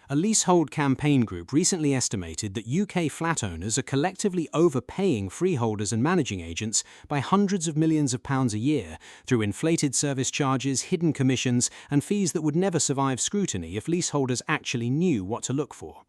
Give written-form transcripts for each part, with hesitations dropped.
A leasehold campaign group recently estimated that UK flat owners are collectively overpaying freeholders and managing agents by hundreds of millions of pounds a year through inflated service charges, hidden commissions, and fees that would never survive scrutiny if leaseholders actually knew what to look for.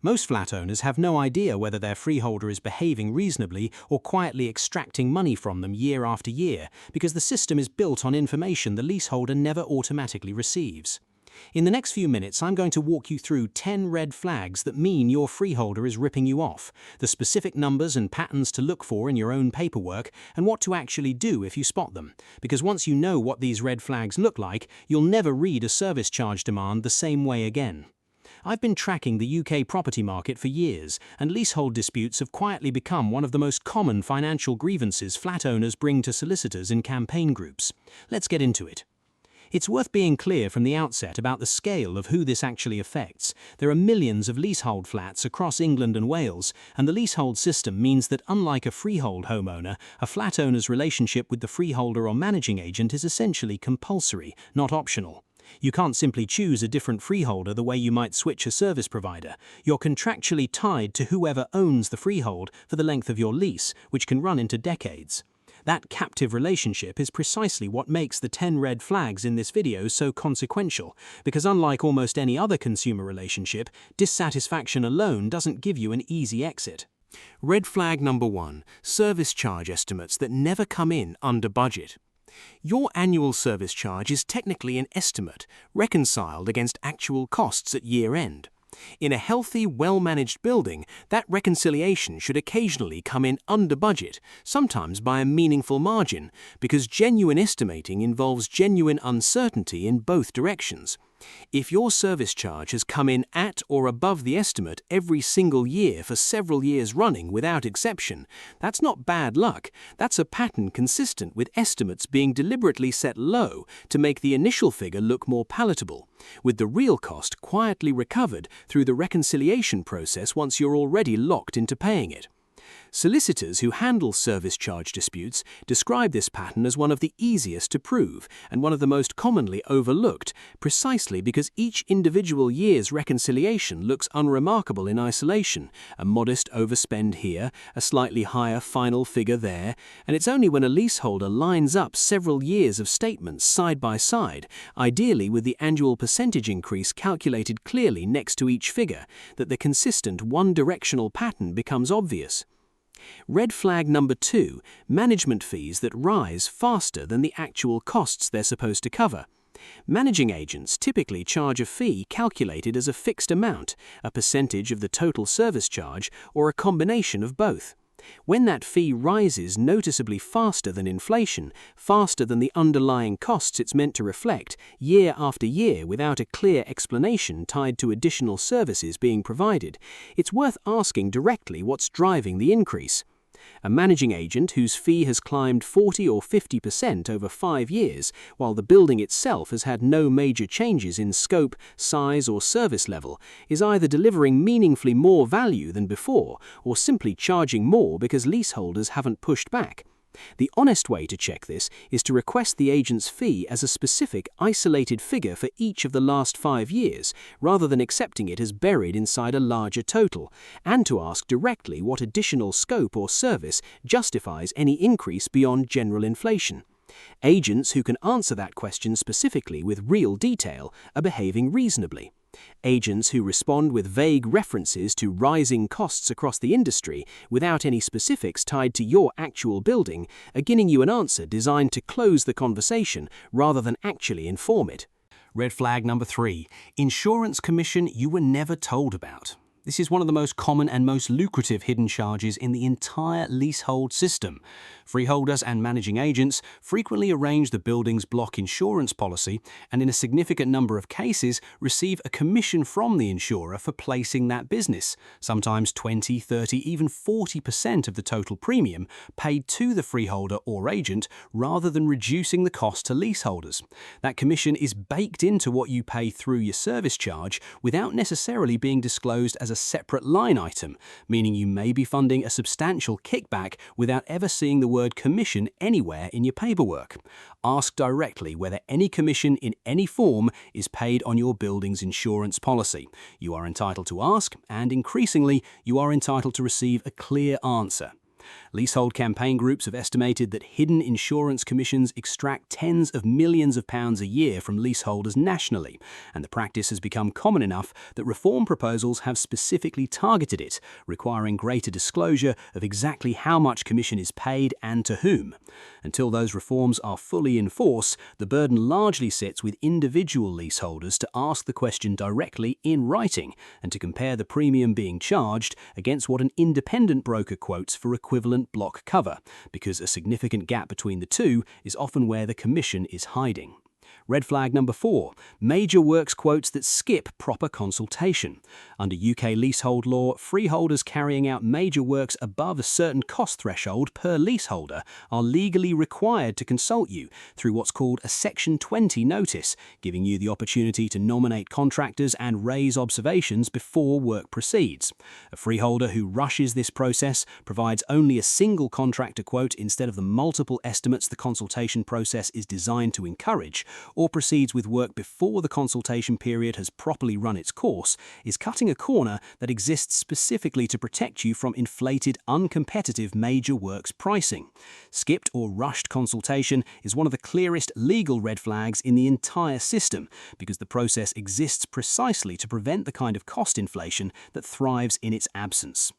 Most flat owners have no idea whether their freeholder is behaving reasonably or quietly extracting money from them year after year, because the system is built on information the leaseholder never automatically receives. In the next few minutes, I'm going to walk you through 10 red flags that mean your freeholder is ripping you off, the specific numbers and patterns to look for in your own paperwork, and what to actually do if you spot them. Because once you know what these red flags look like, you'll never read a service charge demand the same way again. I've been tracking the UK property market for years, and leasehold disputes have quietly become one of the most common financial grievances flat owners bring to solicitors in campaign groups. Let's get into it. It's worth being clear from the outset about the scale of who this actually affects. There are millions of leasehold flats across England and Wales, and the leasehold system means that unlike a freehold homeowner, a flat owner's relationship with the freeholder or managing agent is essentially compulsory, not optional. You can't simply choose a different freeholder the way you might switch a service provider. You're contractually tied to whoever owns the freehold for the length of your lease, which can run into decades. That captive relationship is precisely what makes the 10 red flags in this video so consequential, because unlike almost any other consumer relationship, dissatisfaction alone doesn't give you an easy exit. Red flag number 1, service charge estimates that never come in under budget. Your annual service charge is technically an estimate, reconciled against actual costs at year-end. In a healthy, well-managed building, that reconciliation should occasionally come in under budget, sometimes by a meaningful margin, because genuine estimating involves genuine uncertainty in both directions. If your service charge has come in at or above the estimate every single year for several years running without exception, that's not bad luck. That's a pattern consistent with estimates being deliberately set low to make the initial figure look more palatable, with the real cost quietly recovered through the reconciliation process once you're already locked into paying it. Solicitors who handle service charge disputes describe this pattern as one of the easiest to prove and one of the most commonly overlooked, precisely because each individual year's reconciliation looks unremarkable in isolation, a modest overspend here, a slightly higher final figure there, and it's only when a leaseholder lines up several years of statements side by side, ideally with the annual percentage increase calculated clearly next to each figure, that the consistent one-directional pattern becomes obvious. Red flag number 2, management fees that rise faster than the actual costs they're supposed to cover. Managing agents typically charge a fee calculated as a fixed amount, a percentage of the total service charge, or a combination of both. When that fee rises noticeably faster than inflation, faster than the underlying costs it's meant to reflect, year after year without a clear explanation tied to additional services being provided, it's worth asking directly what's driving the increase. A managing agent whose fee has climbed 40 or 50% over 5 years, while the building itself has had no major changes in scope, size, or service level, is either delivering meaningfully more value than before, or simply charging more because leaseholders haven't pushed back. The honest way to check this is to request the agent's fee as a specific, isolated figure for each of the last 5 years, rather than accepting it as buried inside a larger total, and to ask directly what additional scope or service justifies any increase beyond general inflation. Agents who can answer that question specifically with real detail are behaving reasonably. Agents who respond with vague references to rising costs across the industry without any specifics tied to your actual building are giving you an answer designed to close the conversation rather than actually inform it. Red flag number 3, insurance commission you were never told about. This is one of the most common and most lucrative hidden charges in the entire leasehold system. Freeholders and managing agents frequently arrange the building's block insurance policy and in a significant number of cases receive a commission from the insurer for placing that business, sometimes 20, 30, even 40% of the total premium paid to the freeholder or agent rather than reducing the cost to leaseholders. That commission is baked into what you pay through your service charge without necessarily being disclosed as a separate line item, meaning you may be funding a substantial kickback without ever seeing the word commission anywhere in your paperwork. Ask directly whether any commission in any form is paid on your building's insurance policy. You are entitled to ask, and increasingly, you are entitled to receive a clear answer. Leasehold campaign groups have estimated that hidden insurance commissions extract tens of millions of pounds a year from leaseholders nationally, and the practice has become common enough that reform proposals have specifically targeted it, requiring greater disclosure of exactly how much commission is paid and to whom. Until those reforms are fully in force, the burden largely sits with individual leaseholders to ask the question directly in writing and to compare the premium being charged against what an independent broker quotes for equivalent block cover, because a significant gap between the two is often where the commission is hiding. Red flag number 4, major works quotes that skip proper consultation. Under UK leasehold law, freeholders carrying out major works above a certain cost threshold per leaseholder are legally required to consult you through what's called a Section 20 notice, giving you the opportunity to nominate contractors and raise observations before work proceeds. A freeholder who rushes this process, provides only a single contractor quote instead of the multiple estimates the consultation process is designed to encourage, or proceeds with work before the consultation period has properly run its course, is cutting a corner that exists specifically to protect you from inflated, uncompetitive major works pricing. Skipped or rushed consultation is one of the clearest legal red flags in the entire system, because the process exists precisely to prevent the kind of cost inflation that thrives in its absence.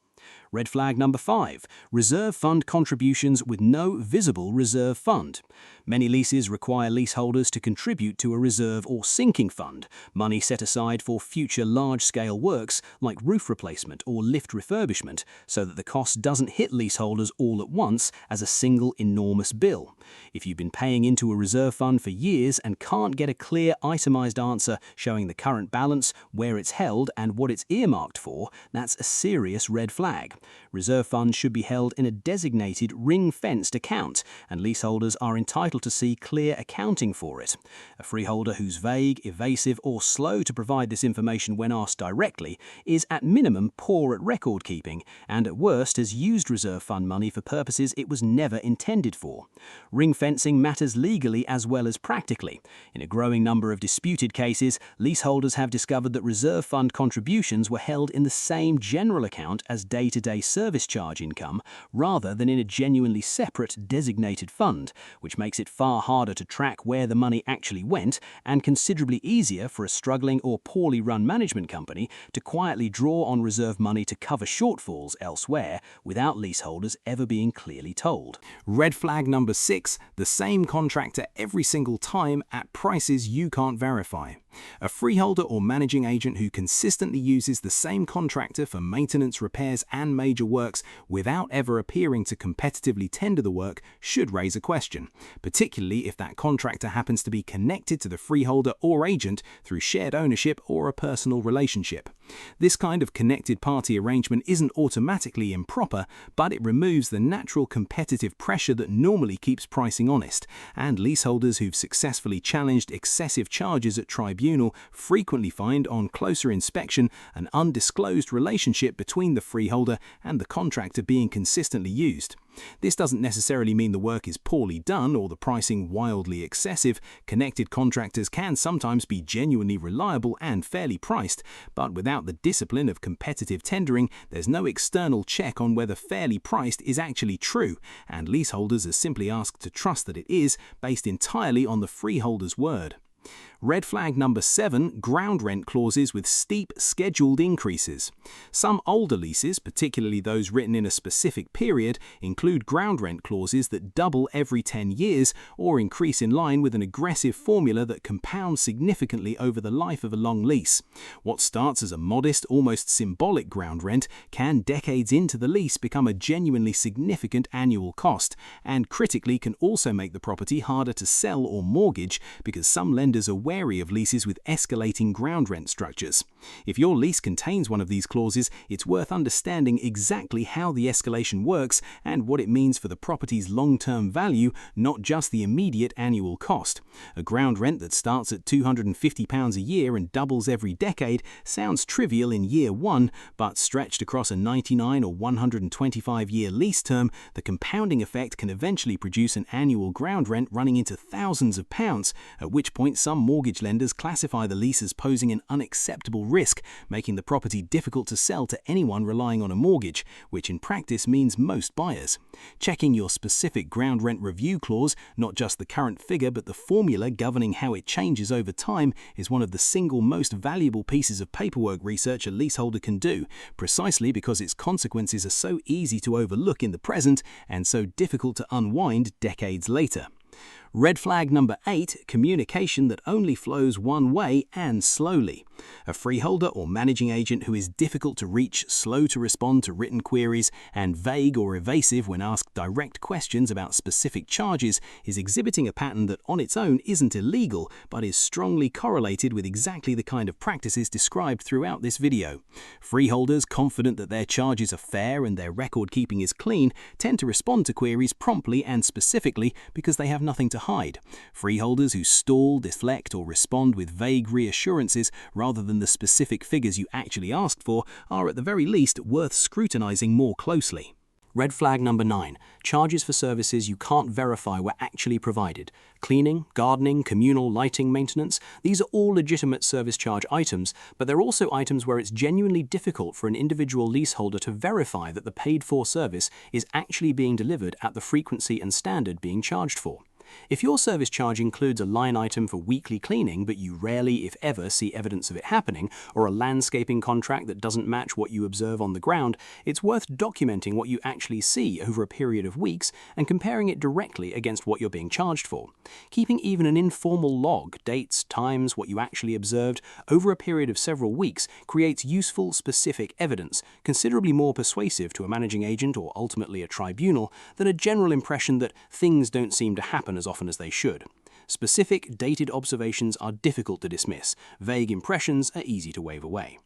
Red flag number 5, reserve fund contributions with no visible reserve fund. Many leases require leaseholders to contribute to a reserve or sinking fund, money set aside for future large-scale works like roof replacement or lift refurbishment, so that the cost doesn't hit leaseholders all at once as a single enormous bill. If you've been paying into a reserve fund for years and can't get a clear itemized answer showing the current balance, where it's held and what it's earmarked for, that's a serious red flag. Reserve funds should be held in a designated ring-fenced account, and leaseholders are entitled to see clear accounting for it. A freeholder who's vague, evasive, or slow to provide this information when asked directly is at minimum poor at record keeping, and at worst has used reserve fund money for purposes it was never intended for. Ring fencing matters legally as well as practically. In a growing number of disputed cases, leaseholders have discovered that reserve fund contributions were held in the same general account as day-to-day service charge income, rather than in a genuinely separate designated fund, which makes it far harder to track where the money actually went, and considerably easier for a struggling or poorly run management company to quietly draw on reserve money to cover shortfalls elsewhere without leaseholders ever being clearly told. Red flag number 6, the same contractor every single time at prices you can't verify. A freeholder or managing agent who consistently uses the same contractor for maintenance, repairs, and major works without ever appearing to competitively tender the work should raise a question, particularly if that contractor happens to be connected to the freeholder or agent through shared ownership or a personal relationship. This kind of connected party arrangement isn't automatically improper, but it removes the natural competitive pressure that normally keeps pricing honest, and leaseholders who've successfully challenged excessive charges at tribunal frequently find on closer inspection an undisclosed relationship between the freeholder and the contractor being consistently used. This doesn't necessarily mean the work is poorly done or the pricing wildly excessive. Connected contractors can sometimes be genuinely reliable and fairly priced, but without the discipline of competitive tendering, there's no external check on whether fairly priced is actually true, and leaseholders are simply asked to trust that it is, based entirely on the freeholder's word. Red flag number 7, ground rent clauses with steep scheduled increases. Some older leases, particularly those written in a specific period, include ground rent clauses that double every 10 years or increase in line with an aggressive formula that compounds significantly over the life of a long lease. What starts as a modest, almost symbolic ground rent can, decades into the lease, become a genuinely significant annual cost, and critically can also make the property harder to sell or mortgage because some lenders are wary of leases with escalating ground rent structures. If your lease contains one of these clauses, it's worth understanding exactly how the escalation works and what it means for the property's long-term value, not just the immediate annual cost. A ground rent that starts at £250 a year and doubles every decade sounds trivial in year one, but stretched across a 99 or 125-year lease term, the compounding effect can eventually produce an annual ground rent running into thousands of pounds, at which point some mortgage lenders classify the lease as posing an unacceptable risk, making the property difficult to sell to anyone relying on a mortgage, which in practice means most buyers. Checking your specific ground rent review clause, not just the current figure but the formula governing how it changes over time, is one of the single most valuable pieces of paperwork research a leaseholder can do, precisely because its consequences are so easy to overlook in the present and so difficult to unwind decades later. Red flag number 8, communication that only flows one way and slowly. A freeholder or managing agent who is difficult to reach, slow to respond to written queries, and vague or evasive when asked direct questions about specific charges is exhibiting a pattern that on its own isn't illegal, but is strongly correlated with exactly the kind of practices described throughout this video. Freeholders, confident that their charges are fair and their record keeping is clean, tend to respond to queries promptly and specifically because they have nothing to hide. Freeholders who stall, deflect, or respond with vague reassurances rather than the specific figures you actually asked for are at the very least worth scrutinizing more closely. Red flag number 9. Charges for services you can't verify were actually provided. Cleaning, gardening, communal lighting maintenance, these are all legitimate service charge items, but they're also items where it's genuinely difficult for an individual leaseholder to verify that the paid-for service is actually being delivered at the frequency and standard being charged for. If your service charge includes a line item for weekly cleaning, but you rarely, if ever, see evidence of it happening, or a landscaping contract that doesn't match what you observe on the ground, it's worth documenting what you actually see over a period of weeks and comparing it directly against what you're being charged for. Keeping even an informal log, dates, times, what you actually observed, over a period of several weeks creates useful, specific evidence, considerably more persuasive to a managing agent or ultimately a tribunal than a general impression that things don't seem to happen as often as they should. Specific, dated observations are difficult to dismiss. Vague impressions are easy to wave away.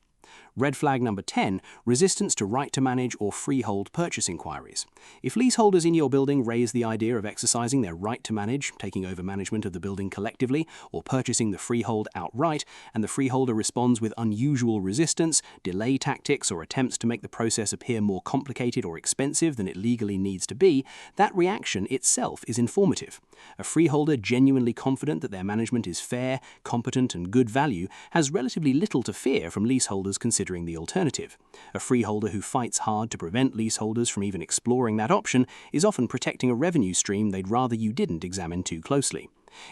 Red flag number 10, resistance to right to manage or freehold purchase inquiries. If leaseholders in your building raise the idea of exercising their right to manage, taking over management of the building collectively, or purchasing the freehold outright, and the freeholder responds with unusual resistance, delay tactics, or attempts to make the process appear more complicated or expensive than it legally needs to be, that reaction itself is informative. A freeholder genuinely confident that their management is fair, competent, and good value has relatively little to fear from leaseholders considering the alternative. A freeholder who fights hard to prevent leaseholders from even exploring that option is often protecting a revenue stream they'd rather you didn't examine too closely.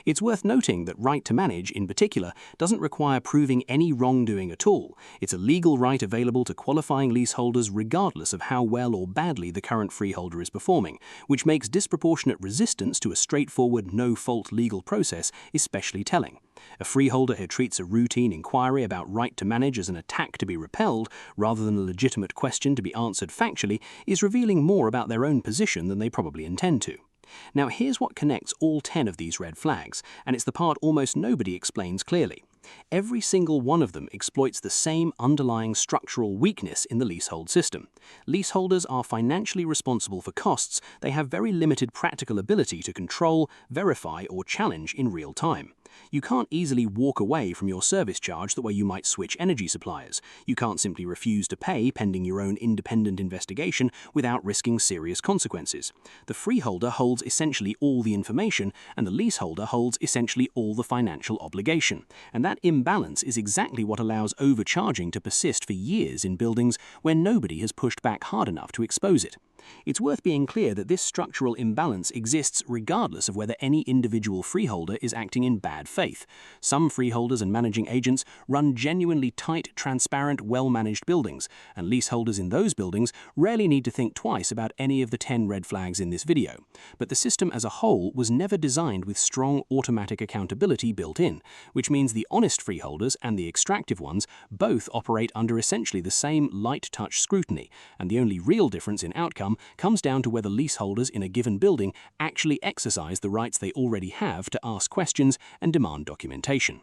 It's worth noting that right to manage, in particular, doesn't require proving any wrongdoing at all. It's a legal right available to qualifying leaseholders regardless of how well or badly the current freeholder is performing, which makes disproportionate resistance to a straightforward, no-fault legal process especially telling. A freeholder who treats a routine inquiry about right to manage as an attack to be repelled, rather than a legitimate question to be answered factually, is revealing more about their own position than they probably intend to. Now here's what connects all 10 of these red flags, and it's the part almost nobody explains clearly. Every single one of them exploits the same underlying structural weakness in the leasehold system. Leaseholders are financially responsible for costs they have very limited practical ability to control, verify, or challenge in real time. You can't easily walk away from your service charge the way you might switch energy suppliers. You can't simply refuse to pay pending your own independent investigation without risking serious consequences. The freeholder holds essentially all the information, and the leaseholder holds essentially all the financial obligation. And that imbalance is exactly what allows overcharging to persist for years in buildings where nobody has pushed back hard enough to expose it. It's worth being clear that this structural imbalance exists regardless of whether any individual freeholder is acting in bad faith. Some freeholders and managing agents run genuinely tight, transparent, well-managed buildings, and leaseholders in those buildings rarely need to think twice about any of the 10 red flags in this video. But the system as a whole was never designed with strong automatic accountability built in, which means the honest freeholders and the extractive ones both operate under essentially the same light-touch scrutiny, and the only real difference in outcome comes down to whether leaseholders in a given building actually exercise the rights they already have to ask questions and demand documentation.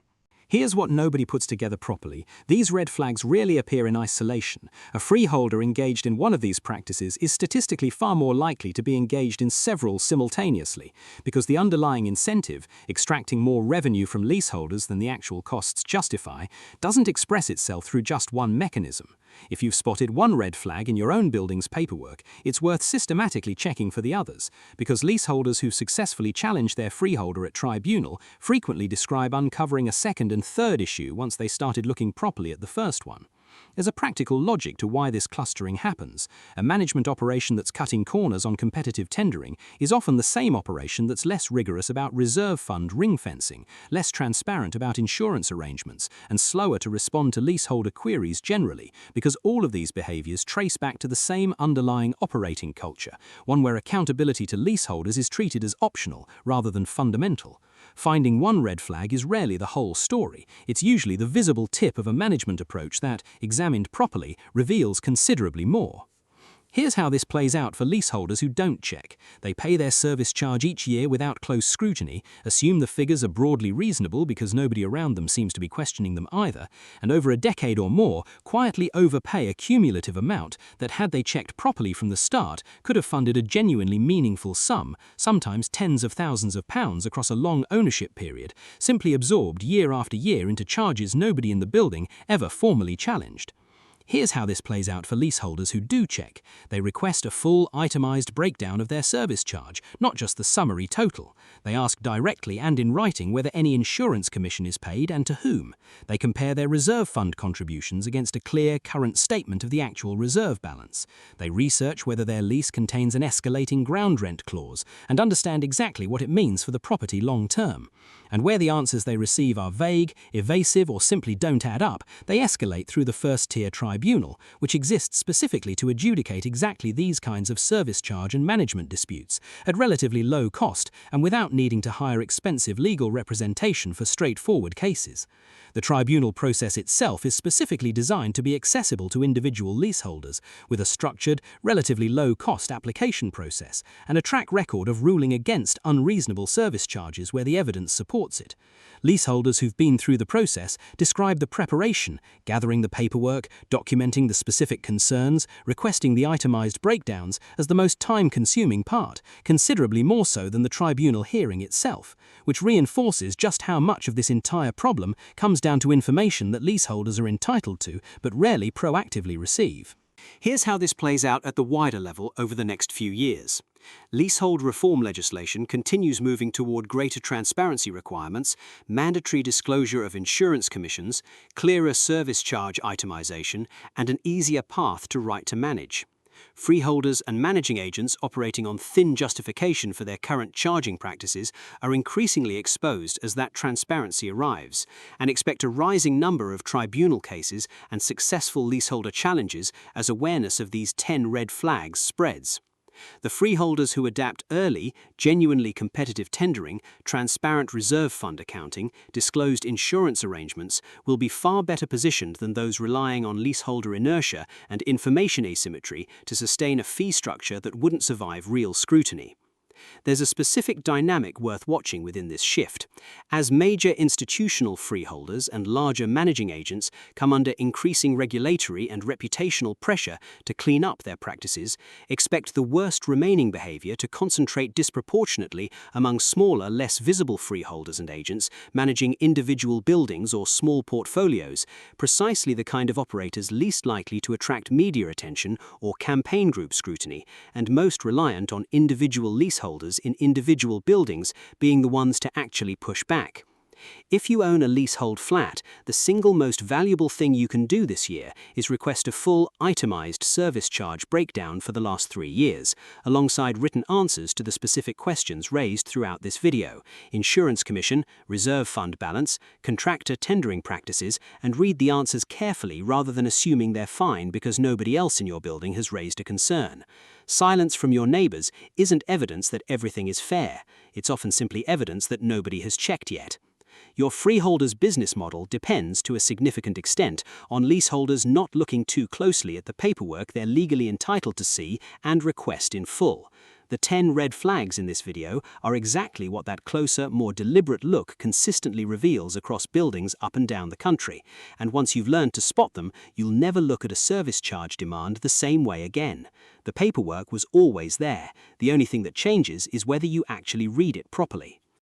Here's what nobody puts together properly. These red flags rarely appear in isolation. A freeholder engaged in one of these practices is statistically far more likely to be engaged in several simultaneously, because the underlying incentive, extracting more revenue from leaseholders than the actual costs justify, doesn't express itself through just one mechanism. If you've spotted one red flag in your own building's paperwork, it's worth systematically checking for the others, because leaseholders who successfully challenge their freeholder at tribunal frequently describe uncovering a second and third issue once they started looking properly at the first one. There's a practical logic to why this clustering happens. A management operation that's cutting corners on competitive tendering is often the same operation that's less rigorous about reserve fund ring-fencing, less transparent about insurance arrangements, and slower to respond to leaseholder queries generally, because all of these behaviors trace back to the same underlying operating culture, one where accountability to leaseholders is treated as optional rather than fundamental. Finding one red flag is rarely the whole story. It's usually the visible tip of a management approach that, examined properly, reveals considerably more. Here's how this plays out for leaseholders who don't check. They pay their service charge each year without close scrutiny, assume the figures are broadly reasonable because nobody around them seems to be questioning them either, and over a decade or more, quietly overpay a cumulative amount that, had they checked properly from the start, could have funded a genuinely meaningful sum, sometimes tens of thousands of pounds across a long ownership period, simply absorbed year after year into charges nobody in the building ever formally challenged. Here's how this plays out for leaseholders who do check. They request a full, itemized breakdown of their service charge, not just the summary total. They ask directly and in writing whether any insurance commission is paid and to whom. They compare their reserve fund contributions against a clear, current statement of the actual reserve balance. They research whether their lease contains an escalating ground rent clause and understand exactly what it means for the property long term. And where the answers they receive are vague, evasive, or simply don't add up, they escalate through the first-tier tribunal, which exists specifically to adjudicate exactly these kinds of service charge and management disputes, at relatively low cost and without needing to hire expensive legal representation for straightforward cases. The tribunal process itself is specifically designed to be accessible to individual leaseholders, with a structured, relatively low-cost application process and a track record of ruling against unreasonable service charges where the evidence supports it. Leaseholders who've been through the process describe the preparation, gathering the paperwork, documenting the specific concerns, requesting the itemized breakdowns as the most time-consuming part, considerably more so than the tribunal hearing itself, which reinforces just how much of this entire problem comes down to information that leaseholders are entitled to but rarely proactively receive. Here's how this plays out at the wider level over the next few years. Leasehold reform legislation continues moving toward greater transparency requirements, mandatory disclosure of insurance commissions, clearer service charge itemization, and an easier path to right to manage. Freeholders and managing agents operating on thin justification for their current charging practices are increasingly exposed as that transparency arrives, and expect a rising number of tribunal cases and successful leaseholder challenges as awareness of these 10 red flags spreads. The freeholders who adapt early, genuinely competitive tendering, transparent reserve fund accounting, disclosed insurance arrangements will be far better positioned than those relying on leaseholder inertia and information asymmetry to sustain a fee structure that wouldn't survive real scrutiny. There's a specific dynamic worth watching within this shift. As major institutional freeholders and larger managing agents come under increasing regulatory and reputational pressure to clean up their practices, expect the worst remaining behavior to concentrate disproportionately among smaller, less visible freeholders and agents managing individual buildings or small portfolios, precisely the kind of operators least likely to attract media attention or campaign group scrutiny, and most reliant on individual leaseholders in individual buildings being the ones to actually push back. If you own a leasehold flat, the single most valuable thing you can do this year is request a full, itemized service charge breakdown for the last 3 years, alongside written answers to the specific questions raised throughout this video: insurance commission, reserve fund balance, contractor tendering practices, and read the answers carefully rather than assuming they're fine because nobody else in your building has raised a concern. Silence from your neighbors isn't evidence that everything is fair. It's often simply evidence that nobody has checked yet. Your freeholder's business model depends to a significant extent on leaseholders not looking too closely at the paperwork they're legally entitled to see and request in full. The 10 red flags in this video are exactly what that closer, more deliberate look consistently reveals across buildings up and down the country, and once you've learned to spot them, you'll never look at a service charge demand the same way again. The paperwork was always there. The only thing that changes is whether you actually read it properly.